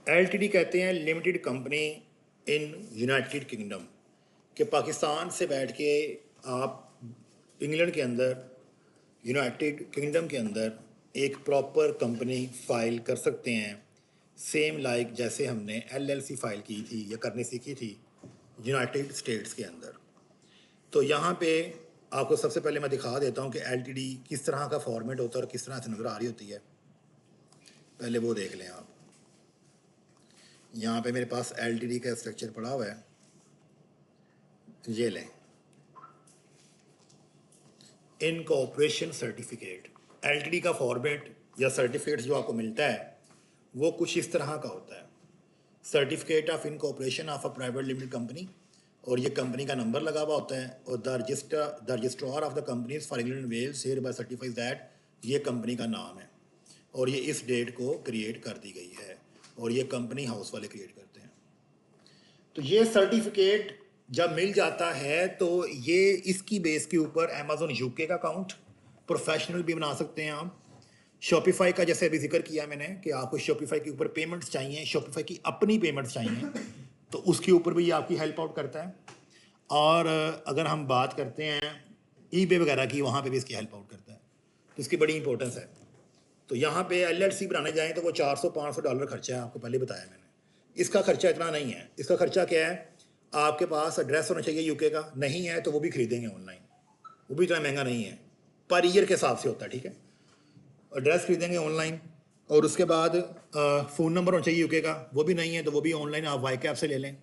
LTD कहते हैं limited company in United kingdom, कि पाकिस्तान से बैठ के आप इंग्लैंड के अंदर, यूनाइटेड किंगडम के अंदर एक प्रॉपर कंपनी फाइल कर सकते हैं, सेम लाइक जैसे हमने एलएलसी फाइल की थी या करनी सीखी थी यूनाइटेड स्टेट्स के अंदर। तो यहाँ पे आपको सबसे पहले मैं दिखा देता हूँ कि एलटीडी किस तरह का फॉर्मेट होता है और किस तरह से नज़र आ रही होती है। पहले वो देख लें आप। यहाँ पे मेरे पास एलटीडी का स्ट्रक्चर पड़ा हुआ है, ये लें। इनकॉर्पोरेशन सर्टिफिकेट, एलटीडी का फॉर्मेट या सर्टिफिकेट जो आपको मिलता है वो कुछ इस तरह का होता है। Certificate of incorporation of a private limited company, और ये कंपनी का नंबर लगा हुआ होता है, और the registrar of the companies for England and Wales hereby certifies that ये कंपनी का नाम है और ये इस डेट को क्रिएट कर दी गई है, और ये कंपनी हाउस वाले क्रिएट करते हैं। तो ये सर्टिफिकेट जब मिल जाता है तो ये इसकी बेस के ऊपर अमेजोन यूके का अकाउंट प्रोफेशनल भी बना सकते हैं आप। शॉपिफाई का जैसे अभी जिक्र किया मैंने कि आपको शॉपिफाई के ऊपर पेमेंट्स चाहिए, शॉपिफाई की अपनी पेमेंट्स चाहिए, तो उसके ऊपर भी ये आपकी हेल्प आउट करता है। और अगर हम बात करते हैं ईबे वगैरह की, वहाँ पे भी इसकी हेल्प आउट करता है, तो इसकी बड़ी इंपॉर्टेंस है। तो यहाँ पे एलएलसी बनाने जाएँ तो वो $400-500 खर्चा है, आपको पहले बताया मैंने। इसका खर्चा इतना नहीं है। इसका खर्चा क्या है, आपके पास एड्रेस होना चाहिए यूके का, नहीं है तो वो भी खरीदेंगे ऑनलाइन, वो भी इतना महंगा नहीं है, पर ईयर के हिसाब से होता है, ठीक है। एड्रेस खरीदेंगे ऑनलाइन, और उसके बाद फ़ोन नंबर होना चाहिए यूके का, वो भी नहीं है तो वो भी ऑनलाइन आप वाई कैप से ले लें।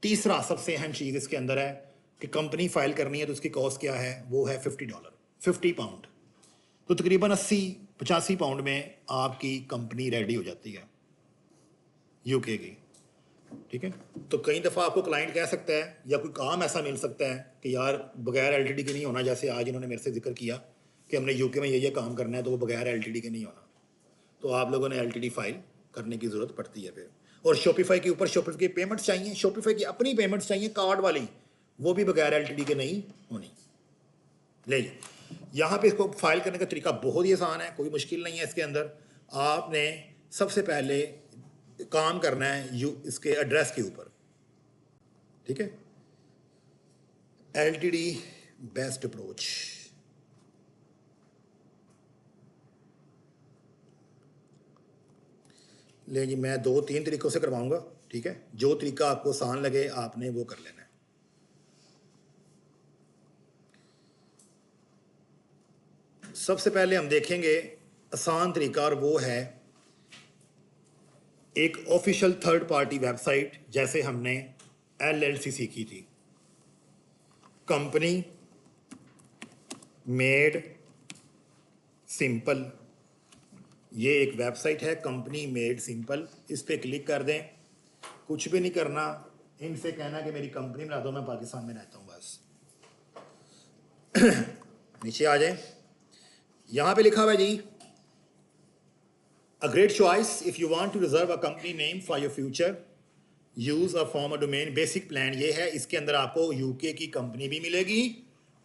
तीसरा सबसे अहम चीज़ इसके अंदर है कि कंपनी फाइल करनी है तो उसकी कॉस्ट क्या है, वो है $50, 50 पाउंड। तो तकरीबन 80-85 पाउंड में आपकी कंपनी रेडी हो जाती है यूके की, ठीक है। तो कई दफ़ा आपको क्लाइंट कह सकता है या कोई काम ऐसा मिल सकता है कि यार बगैर एलटीडी के नहीं होना, जैसे आज इन्होंने मेरे से जिक्र किया कि हमने यूके में ये काम करना है, तो वो बगैर एलटीडी के नहीं होना, तो आप लोगों ने एलटीडी फाइल करने की ज़रूरत पड़ती है फिर। और शॉपिफाई के ऊपर शॉपिफाई की पेमेंट्स चाहिए, शॉपिफाई की अपनी पेमेंट्स चाहिए कार्ड वाली, वो भी बगैर एलटीडी के नहीं होनी। ले जी, यहाँ पे इसको फाइल करने का तरीका बहुत ही आसान है, कोई मुश्किल नहीं है इसके अंदर। आपने सबसे पहले काम करना है इसके एड्रेस के ऊपर, ठीक है। एलटीडी बेस्ट अप्रोच, ले जी, मैं 2-3 तरीक़ों से करवाऊंगा, ठीक है। जो तरीका आपको आसान लगे आपने वो कर लेना है। सबसे पहले हम देखेंगे आसान तरीका, और वो है एक ऑफिशियल थर्ड पार्टी वेबसाइट, जैसे हमने एलएलसी सीखी थी, कंपनी मेड सिंपल। ये एक वेबसाइट है कंपनी मेड सिंपल, इस पर क्लिक कर दें। कुछ भी नहीं करना, इनसे कहना कि मेरी कंपनी बना दो, मैं पाकिस्तान में रहता हूँ, बस। नीचे आ जाए, यहाँ पे लिखा हुआ है जी, a great choice if you want to reserve a company name for your future, use a former domain. Basic plan ये है, इसके अंदर आपको यूके की कंपनी भी मिलेगी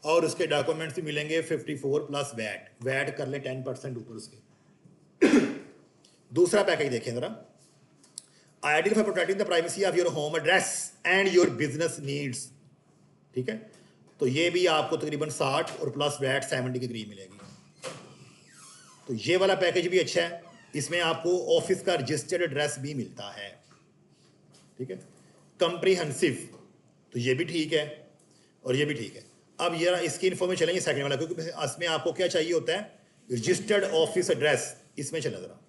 और उसके डॉक्यूमेंट्स भी मिलेंगे 54 प्लस वैट कर ले 10% ऊपर उसके। दूसरा पैकेज देखें जरा, ideal for protecting the privacy of your home address and your business needs, ठीक है। तो ये भी आपको तकरीबन 60 और प्लस वैट 70 के करीब मिलेगी। तो ये वाला पैकेज भी अच्छा है, इसमें आपको ऑफिस का रजिस्टर्ड एड्रेस भी मिलता है, ठीक है। कंप्रीहेंसिव, तो ये भी ठीक है और ये भी ठीक है। अब ये इसकी इन्फॉर्मेशन चलेंगे सेकंड वाला, क्योंकि इसमें आपको क्या चाहिए होता है, रजिस्टर्ड ऑफिस एड्रेस। इसमें चले जरा,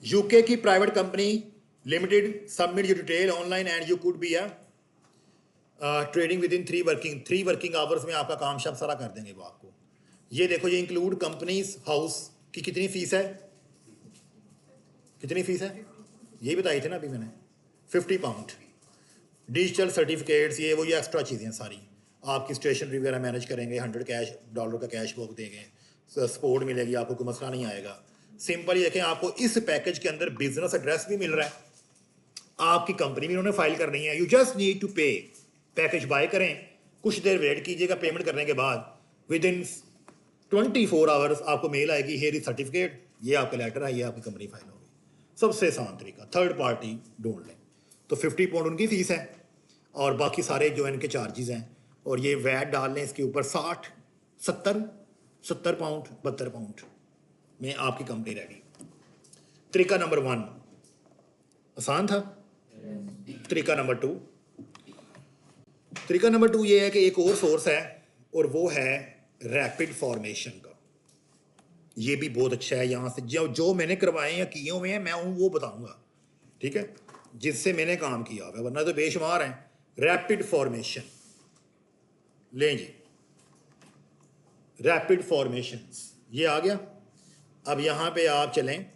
यूके की private company limited, submit your detail online and you could be a trading with in 3 working hours में आपका काम शाम सारा कर देंगे वो आपको। ये देखो, ये इंक्लूड कंपनीज हाउस की कितनी फीस है, कितनी फीस है ये बताई थी ना अभी मैंने, 50 पाउंड। डिजिटल सर्टिफिकेट्स, ये वो ये एक्स्ट्रा चीज़ें सारी आपकी स्टेशनरी वगैरह मैनेज करेंगे, $100 का कैश बुक देंगे, सपोर्ट मिलेगी आपको, कोई मसला नहीं आएगा। सिंपल ही देखें, आपको इस पैकेज के अंदर बिजनेस एड्रेस भी मिल रहा है, आपकी कंपनी भी उन्होंने फाइल करनी है, यू जस्ट नीड टू पे। पैकेज बाय करें, कुछ देर वेट कीजिएगा, पेमेंट करने के बाद विद इन 24 आवर्स आपको मेल आएगी, हेयर इज सर्टिफिकेट, ये आपका लेटर है, ये आपकी कंपनी फाइल होगी। सबसे आसान तरीका, थर्ड पार्टी ढूंढ लें। तो 50 पाउंड उनकी फ़ीस है और बाकी सारे जो इनके चार्जेस हैं, और ये वैट डाल लें इसके ऊपर 70 पाउंड 72 पाउंड में आपकी कंपनी रेडी। तरीका नंबर 1 आसान था। तरीका नंबर 2 ये है कि एक और सोर्स है और वो है रैपिड फॉर्मेशन का। ये भी बहुत अच्छा है। यहाँ से जो मैंने करवाए या किए हुए हैं मैं वो बताऊंगा, ठीक है, जिससे मैंने काम किया हुआ, वरना तो बेशुमार हैं। रैपिड फॉर्मेशन लें जी, रैपिड फॉर्मेशन ये आ गया। अब यहाँ पे आप चलें,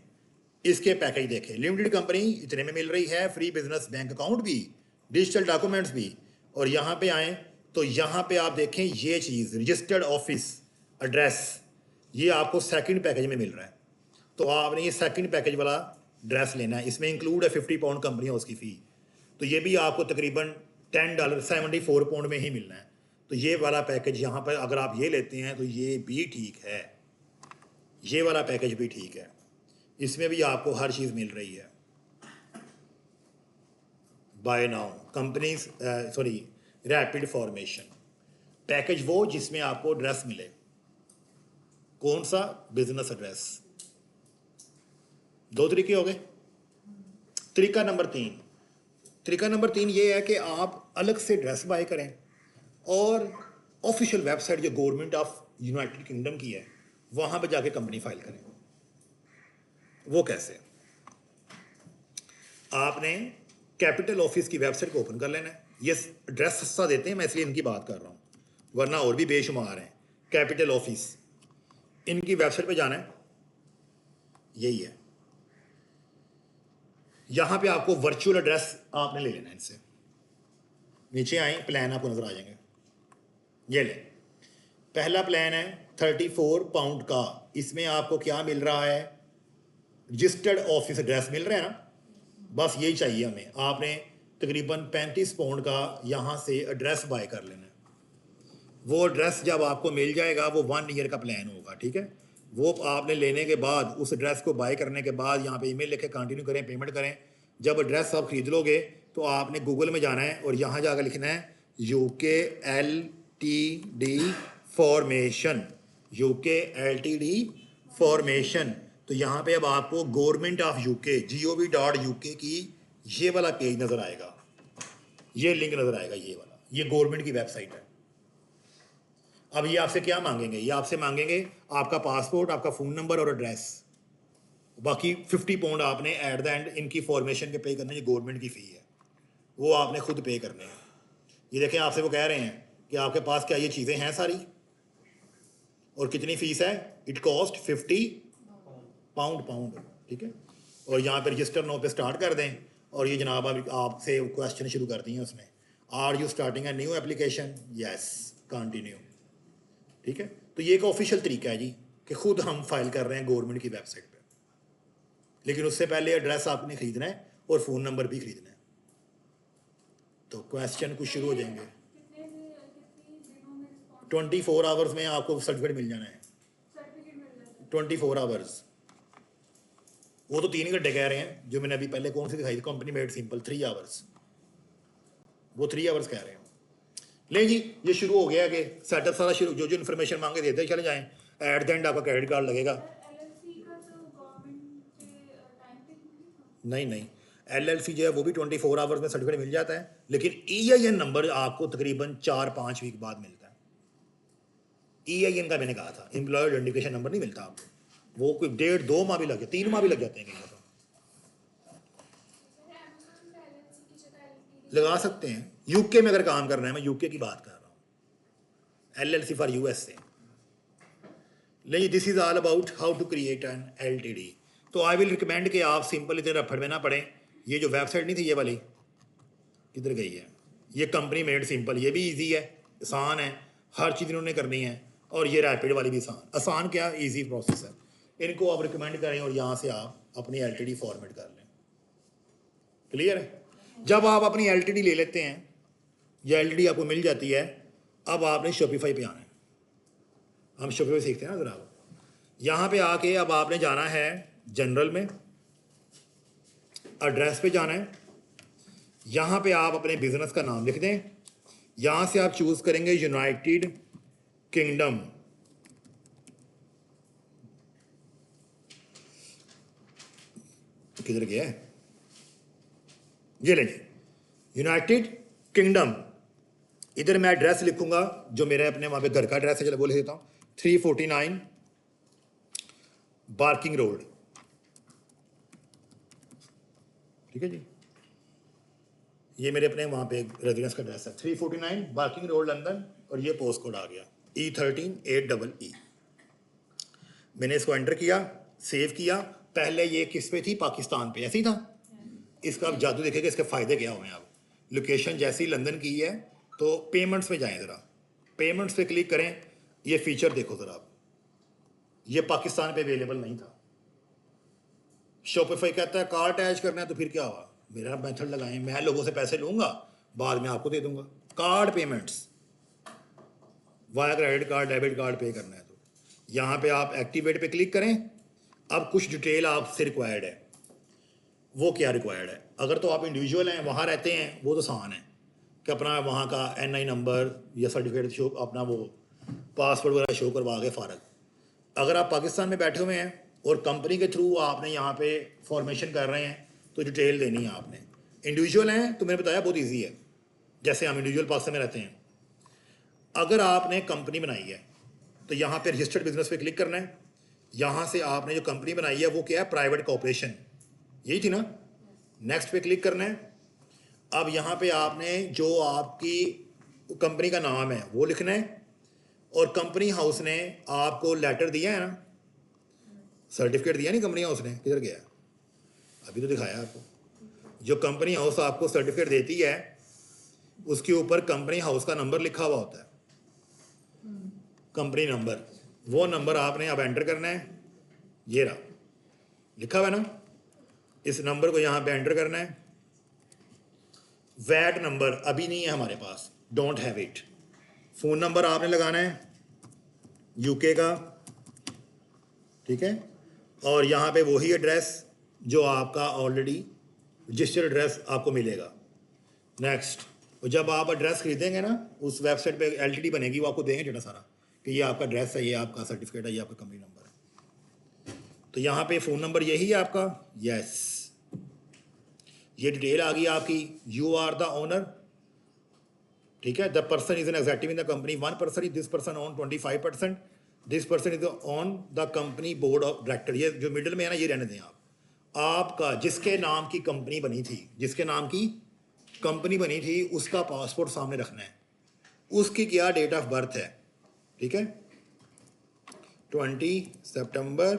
इसके पैकेज देखें। लिमिटेड कंपनी इतने में मिल रही है, फ्री बिजनेस बैंक अकाउंट भी, डिजिटल डॉक्यूमेंट्स भी। और यहाँ पे आएँ तो यहाँ पे आप देखें ये चीज़, रजिस्टर्ड ऑफिस एड्रेस, ये आपको सेकंड पैकेज में मिल रहा है। तो आपने ये सेकंड पैकेज वाला ड्रेस लेना है। इसमें इंक्लूड है 50 पाउंड कंपनी हाउस की फ़ी। तो ये भी आपको तकरीबन $10 74 पाउंड में ही मिलना है। तो ये वाला पैकेज यहाँ पर अगर आप ये लेते हैं तो ये भी ठीक है, ये वाला पैकेज भी ठीक है। इसमें भी आपको हर चीज़ मिल रही है। By now companies sorry rapid formation package, वो जिसमें आपको ड्रेस मिले। कौन सा? Business address. 2 तरीके हो गए। तरीका नंबर 3 ये है कि आप अलग से ड्रेस बाय करें और ऑफिशियल वेबसाइट जो गवर्नमेंट ऑफ यूनाइटेड किंगडम की है वहाँ पे जाके कंपनी फाइल करें। वो कैसे? आपने कैपिटल ऑफिस की वेबसाइट को ओपन कर लेना है। ये एड्रेस सस्ता देते हैं, मैं इसलिए इनकी बात कर रहा हूँ, वरना और भी बेशुमार हैं। कैपिटल ऑफिस, इनकी वेबसाइट पे जाना है, यही है। यहाँ पे आपको वर्चुअल एड्रेस आपने ले लेना है इनसे। नीचे आए, प्लान आपको नजर आ जाएंगे। ये ले, पहला प्लान है 34 पाउंड का। इसमें आपको क्या मिल रहा है? रजिस्टर्ड ऑफिस एड्रेस मिल रहा है ना, बस यही चाहिए हमें। आपने तकरीबन 35 पाउंड का यहाँ से एड्रेस बाय कर लेना है। वो एड्रेस जब आपको मिल जाएगा वो 1 ईयर का प्लान होगा, ठीक है। वो आपने लेने के बाद, उस एड्रेस को बाय करने के बाद यहाँ पे ईमेल लिखे कंटिन्यू करें, पेमेंट करें। जब एड्रेस आप खरीद लोगे तो आपने गूगल में जाना है और यहाँ जाकर लिखना है UK LTD formation, UK LTD formation. तो यहाँ पे अब आपको गवर्नमेंट ऑफ UK gov.uk की ये वाला पेज नज़र आएगा, ये लिंक नज़र आएगा, ये वाला, ये गवर्नमेंट की वेबसाइट है। अब ये आपसे क्या मांगेंगे? ये आपसे मांगेंगे आपका पासपोर्ट, आपका फ़ोन नंबर और एड्रेस। बाकी 50 पाउंड आपने एट द एंड इनकी फॉर्मेशन के पे करना, ये गवर्नमेंट की फ़ी है, वो आपने खुद पे करने हैं। ये देखें, आपसे वो कह रहे हैं कि आपके पास क्या ये चीज़ें हैं सारी, और कितनी फ़ीस है? इट कॉस्ट 50 पाउंड, ठीक है। और यहाँ पे रजिस्टर नाउ पे स्टार्ट कर दें और ये जनाब अभी आपसे क्वेश्चन शुरू कर दिए उसमें, are you starting a new application? Yes, continue, ठीक है। तो ये एक ऑफिशियल तरीका है जी कि खुद हम फाइल कर रहे हैं गवर्नमेंट की वेबसाइट पे, लेकिन उससे पहले एड्रेस आपने खरीदना है और फ़ोन नंबर भी खरीदना है। तो क्वेश्चन कुछ शुरू हो जाएंगे। 24 आवर्स में आपको सर्टिफिकेट मिल जाना है। 24 आवर्स, वो तो 3 घंटे कह रहे हैं। जो मैंने अभी पहले कौन सी दिखाई थी, कंपनी मेड सिंपल, 3 आवर्स, वो 3 आवर्स कह रहे हैं। ले जी, ये शुरू हो गया कि सेटअप सारा शुरू, जो इन्फॉर्मेशन मांगे देते चले जाएं। एट द एंड आपका क्रेडिट कार्ड लगेगा। नहीं, LLC जो है वो भी 24 आवर्स में सर्टिफिकेट मिल जाता है, लेकिन EIN नंबर आपको तकरीबन 4-5 वीक बाद मिलता है। EIN का मैंने कहा था, एम्प्लॉयर आइडेंटिफिकेशन नंबर नहीं मिलता आपको, वो कोई 1.5-2 माह भी लग जाते, 3 माह भी लग जाते हैं कहीं तो। लगा सकते हैं। UK में अगर काम करना है, मैं UK की बात कर रहा हूँ, LLC फॉर USA। नहीं, this is all about how to create an LTD। तो आई विल रिकमेंड कि आप सिंपल इतने रफड़ में ना पड़ें। ये जो वेबसाइट नहीं थी ये वाली, किधर गई है? ये कंपनी मेड सिंपल, ये भी इजी है, आसान है, हर चीज़ इन्होंने करनी है। और ये रैपिड वाली भी आसान क्या, इजी प्रोसेस है। इनको आप रिकमेंड करें और यहाँ से आप अपनी LTD फॉर्मेट कर लें। क्लियर है? जब आप अपनी LTD ले लेते हैं या LTD आपको मिल जाती है, अब आपने शॉपिफाई पे आना है। हम शोपे सीखते हैं ना ज़रा। यहाँ पे आके अब आपने जाना है जनरल में, एड्रेस पे जाना है। यहाँ पे आप अपने बिजनेस का नाम लिख दें। यहाँ से आप चूज करेंगे यूनाइटेड किंगडम। किधर गया है, ये लेंगे यूनाइटेड किंगडम। इधर मैं एड्रेस लिखूंगा जो मेरे अपने वहां पे घर का एड्रेस है, चलो वो लिख देता हूँ 349 बार्किंग रोड। ठीक है जी, ये मेरे अपने वहां पे रेजिडेंस का एड्रेस है 349 बार्किंग रोड लंदन, और ये पोस्ट कोड आ गया E138EE। मैंने इसको एंटर किया, सेव किया। पहले ये किस पे थी, पाकिस्तान पे, ऐसे ही था। इसका आप जादू देखेगा, इसके फ़ायदे क्या हुए हैं। आप लोकेशन जैसी लंदन की है तो पेमेंट्स में जाएं ज़रा, पेमेंट्स पे क्लिक करें। ये फीचर देखो ज़रा आप, ये पाकिस्तान पे अवेलेबल नहीं था। शॉपिफाई कहता है कार्ड अटैच करना है, तो फिर क्या हुआ, मेरा मेथड लगाएं, मैं लोगों से पैसे लूँगा, बाद में आपको दे दूंगा। Card payments via credit card, debit card पे करना है तो यहाँ पे आप एक्टिवेट पे क्लिक करें। अब कुछ डिटेल आपसे रिक्वायर्ड है। वो क्या रिक्वायर्ड है, अगर तो आप इंडिविजुअल हैं, वहाँ रहते हैं, वो तो आसान है कि अपना वहाँ का NI नंबर या सर्टिफिकेट शो, अपना वो पासपोर्ट वगैरह शो करवा के फ़ारग। अगर आप पाकिस्तान में बैठे हुए हैं और कंपनी के थ्रू आपने यहाँ पे फॉर्मेशन कर रहे हैं तो डिटेल देनी है आपने। इंडिविजुअल हैं तो मैंने बताया बहुत ईजी है, जैसे हम इंडिविजुअल पाकिस्तान में रहते हैं। अगर आपने कंपनी बनाई है तो यहाँ पे रजिस्टर्ड बिजनेस पे क्लिक करना है। यहाँ से आपने जो कंपनी बनाई है वो क्या है, प्राइवेट कॉर्पोरेशन, यही थी ना। नेक्स्ट पे क्लिक करना है। अब यहाँ पे आपने जो आपकी कंपनी का नाम है वो लिखना है, और कंपनी हाउस ने आपको लेटर दिया है ना, सर्टिफिकेट दिया नहीं कंपनी हाउस ने, किधर गया, अभी तो दिखाया आपको। जो कंपनी हाउस आपको सर्टिफिकेट देती है उसके ऊपर कंपनी हाउस का नंबर लिखा हुआ होता है, कंपनी नंबर। वो नंबर आपने अब एंटर करना है, ये रहा लिखा हुआ है ना, इस नंबर को यहाँ पे एंटर करना है। वैट नंबर अभी नहीं है हमारे पास, don't have it. Phone number आपने लगाना है UK का, ठीक है। और यहाँ पे वही एड्रेस जो आपका ऑलरेडी रजिस्टर्ड एड्रेस आपको मिलेगा। नेक्स्ट, जब आप एड्रेस खरीदेंगे ना, उस वेबसाइट पे LTD बनेगी, वो आपको देंगे डेटा सारा कि ये आपका एड्रेस है, ये आपका सर्टिफिकेट है, ये आपका कंपनी नंबर है। तो यहाँ पे फ़ोन नंबर यही है आपका, यस। ये डिटेल आ गई आपकी, यू आर द ओनर, ठीक है। The person is an adjective in the company, 1% this person own 25%, this person is on the company board of director. ये जो मिडिल में है ना, ये रहने दें आप। आपका जिसके नाम की कंपनी बनी थी, जिसके नाम की कंपनी बनी थी, उसका पासपोर्ट सामने रखना है, उसकी क्या डेट ऑफ बर्थ है, ठीक है, 20 सितंबर,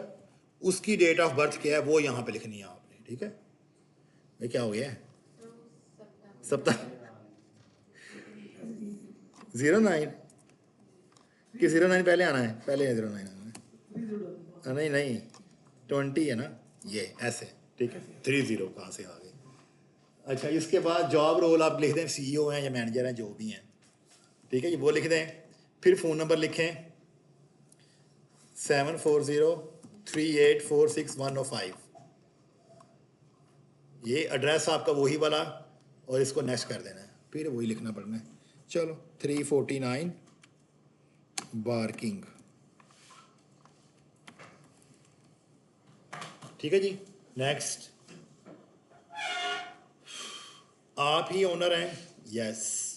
उसकी डेट ऑफ बर्थ क्या है वो यहाँ पे लिखनी है आपने, ठीक है। ये क्या हो गया है, सप्ताह 09 कि 09 पहले आना है, पहले 09 आना है, नहीं 20 है ना, ये ऐसे, ठीक है। 30 कहाँ से आ गए। अच्छा, इसके बाद जॉब रोल आप लिख दें, CEO हैं या मैनेजर हैं, जो भी हैं, ठीक है, ये वो लिख दें। फिर फ़ोन नंबर लिखें 7403846105। ये एड्रेस आपका वही वाला, और इसको नेक्स्ट कर देना है, फिर वही लिखना पड़ना है। चलो 349 बार्किंग, ठीक है जी। नेक्स्ट, आप ही ओनर हैं, यस,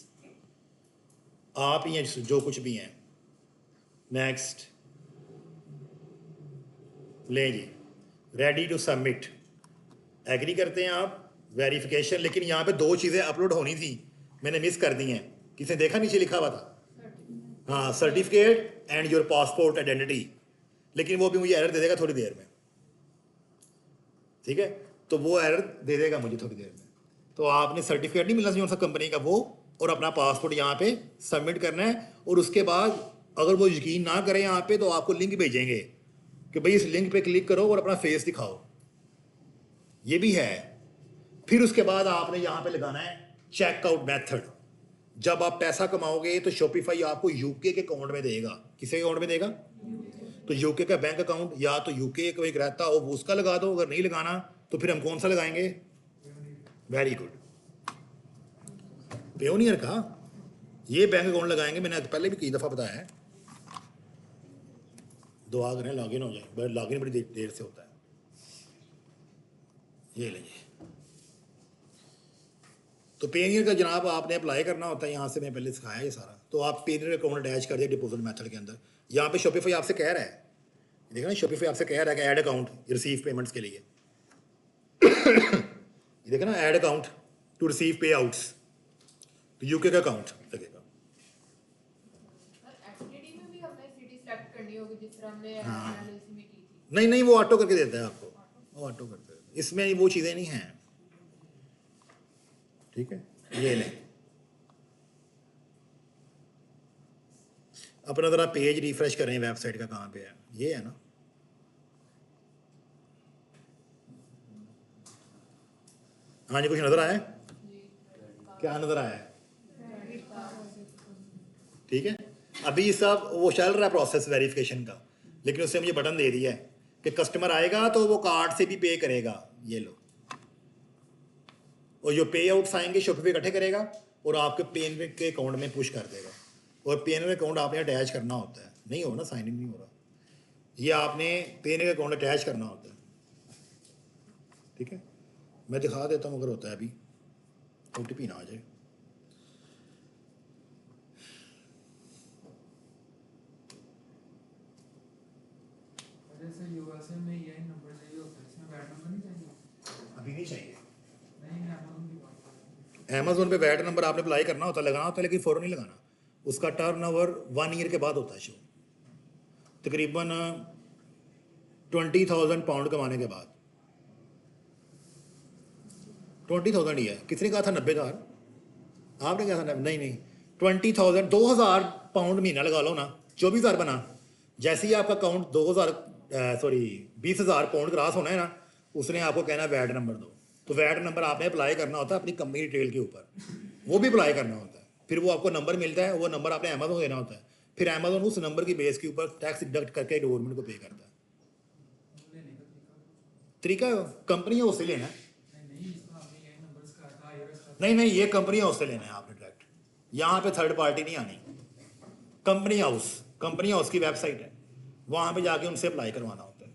आप ही हैं जो कुछ भी हैं। नेक्स्ट, ले जी, रेडी टू सबमिट, एग्री करते हैं आप, वेरिफिकेशन। लेकिन यहाँ पे 2 चीज़ें अपलोड होनी थी, मैंने मिस कर दी हैं। किसने देखा, नीचे लिखा हुआ था, हाँ, certificate and your passport identity, लेकिन वो भी मुझे एरर दे देगा थोड़ी देर में, ठीक है। तो वो एरर दे देगा मुझे थोड़ी देर में। तो आपने सर्टिफिकेट नहीं मिलना चाहिए उनसा कंपनी का, वो और अपना पासपोर्ट यहाँ पे सबमिट करना है। और उसके बाद अगर वो यकीन ना करें यहाँ पे, तो आपको लिंक भेजेंगे कि भाई इस लिंक पे क्लिक करो और अपना फेस दिखाओ, ये भी है। फिर उसके बाद आपने यहाँ पे लगाना है चेकआउट मेथड। जब आप पैसा कमाओगे तो शॉपिफाई आपको यूके के अकाउंट में देगा। किसके अकाउंट में देगा? तो यूके का बैंक अकाउंट, या तो यूके को एक रहता हो वो उसका लगा दो, अगर नहीं लगाना तो फिर हम कौन सा लगाएंगे? वेरी गुड, पेयोनियर का ये बैंक अकाउंट लगाएंगे। मैंने पहले भी कई दफ़ा बताया है, दुआ करें लॉगिन हो जाए, लॉगिन बड़ी देर से होता है। ये लीजिए, तो पेयोनियर का जनाब आपने अप्लाई करना होता है, यहाँ से मैं पहले सिखाया ये सारा। तो आप पेयोनियर अकाउंट अटैच कर दिए डिपॉजिट मेथड के अंदर। यहाँ पे शॉपिफाई आपसे कह रहा है, देखना शॉपिफाई आपसे कह रहा है कि ऐड अकाउंट रिसीव पेमेंट्स के लिए। ये देखना ऐड अकाउंट टू रिसीव पे आउट्स, तो यूके का अकाउंट लगेगा। एफडीडी में भी हमने सिटी सेलेक्ट करनी होगी जिस तरह हमने हाँ। एनालिसिस में की थी। नहीं नहीं, वो ऑटो करके देता है आपको, वो ऑटो करता है, इसमें वो चीज़ें नहीं हैं। ठीक है, ये लें अपना ज़रा पेज रिफ्रेश करें, वेबसाइट का कहाँ पे है, ये है ना। हाँ जी, कुछ नज़र आया है? क्या नज़र आया है? ठीक है, अभी सब वो चल रहा है प्रोसेस वेरिफिकेशन का, लेकिन उससे मुझे बटन दे दिया है कि कस्टमर आएगा तो वो कार्ड से भी पे करेगा। ये लो, और जो पे आउट्स आएंगे शॉपिफाई इकट्ठे करेगा और आपके पेन के अकाउंट में पुश कर देगा। और पेन के अकाउंट आपने अटैच करना होता है, नहीं हो ना, साइन इन नहीं हो रहा, ये आपने पेन के अकाउंट अटैच करना होता है। ठीक है, मैं दिखा देता हूँ अगर होता है। अभी OTP ना आ जाए। जैसे यूएसए में यही नंबर चाहिए होता है, इसमें वैट नंबर नहीं चाहिए? अभी नहीं चाहिए। नहीं, मैं अमेज़न की बात कर रहा हूँ। अमेजोन पे वैट नंबर आपने अप्लाई करना होता है, लगाना होता है, लेकिन फ़ौरन नहीं लगाना। उसका टर्नओवर 1 ईयर के बाद होता है शो, तकरीबन 20,000 पाउंड कमाने के बाद। 20,000 ही है, किसने कहा था 90,000? आपने कहा था नहीं नहीं, 20,000, 2,000 पाउंड महीना लगा लो ना, 24,000 बना। जैसे ही आपका अकाउंट 20,000 पाउंड क्रॉस होना है ना, उसने आपको कहना वैट नंबर दो। तो वैट नंबर आपने अप्लाई करना होता है अपनी कंपनी डिटेल के ऊपर, वो भी अप्लाई करना होता है। फिर वो आपको नंबर मिलता है, वो नंबर आपने अमेजोन देना होता है, फिर अमेजोन उस नंबर की बेस के ऊपर टैक्स डिडक्ट करके गवर्नमेंट को पे करता है। लेने का तरीका कंपनी हाउस से लेना है। नहीं, इसमें आपने यही नंबर इसका था, आईआरएस का। नहीं नहीं, ये कंपनी हाउस से लेना है आपने डायरेक्ट, यहाँ पे थर्ड पार्टी नहीं आनी। कंपनी हाउस की वेबसाइट है, वहाँ पे जाके उनसे अप्लाई करवाना होता है।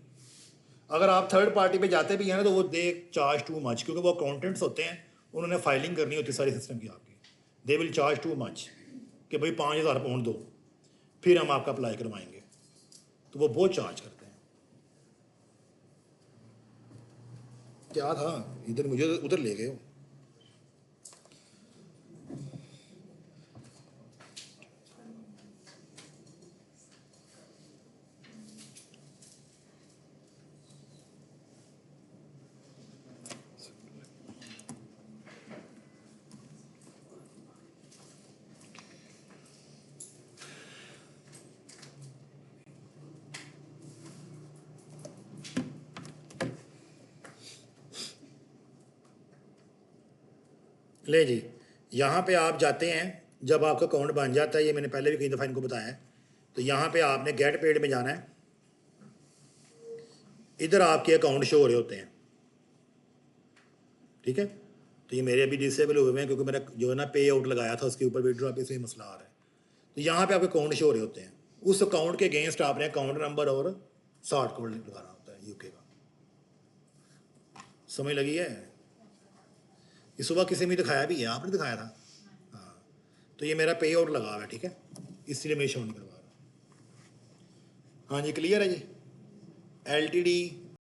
अगर आप थर्ड पार्टी पे जाते भी हैं ना तो वो दे चार्ज टू मच, क्योंकि वो अकाउंटेंट्स होते हैं, उन्होंने फाइलिंग करनी होती है सारी सिस्टम की आपकी। They will charge too much कि भाई 5,000 पाउंड दो, फिर हम आपका अप्लाई करवाएंगे, तो वो बहुत चार्ज करते हैं। क्या था इधर, मुझे उधर ले गए हो। ले जी, यहाँ पे आप जाते हैं, जब आपका अकाउंट बन जाता है, ये मैंने पहले भी कई दफ़ा इनको बताया है, तो यहाँ पे आपने गेट पेड में जाना है। इधर आपके अकाउंट शो हो रहे होते हैं, ठीक है। तो ये मेरे अभी डिसेबल हुए हैं क्योंकि मेरा जो है ना पे आउट लगाया था उसके ऊपर विड्रॉ पे से मसला आ रहा है। तो यहाँ पे आपके अकाउंट शो हो रहे होते हैं, उस अकाउंट के अगेंस्ट आपने अकाउंट नंबर और सॉर्ट कोड लगाना होता है यूके का। समझ लगी है? ये सुबह किसी में दिखाया भी है, आपने दिखाया था। हाँ, तो ये मेरा पे आउट लगा हुआ है, ठीक है, इसलिए मैं शो नहीं करवा रहा। हाँ जी, क्लियर है जी। LTD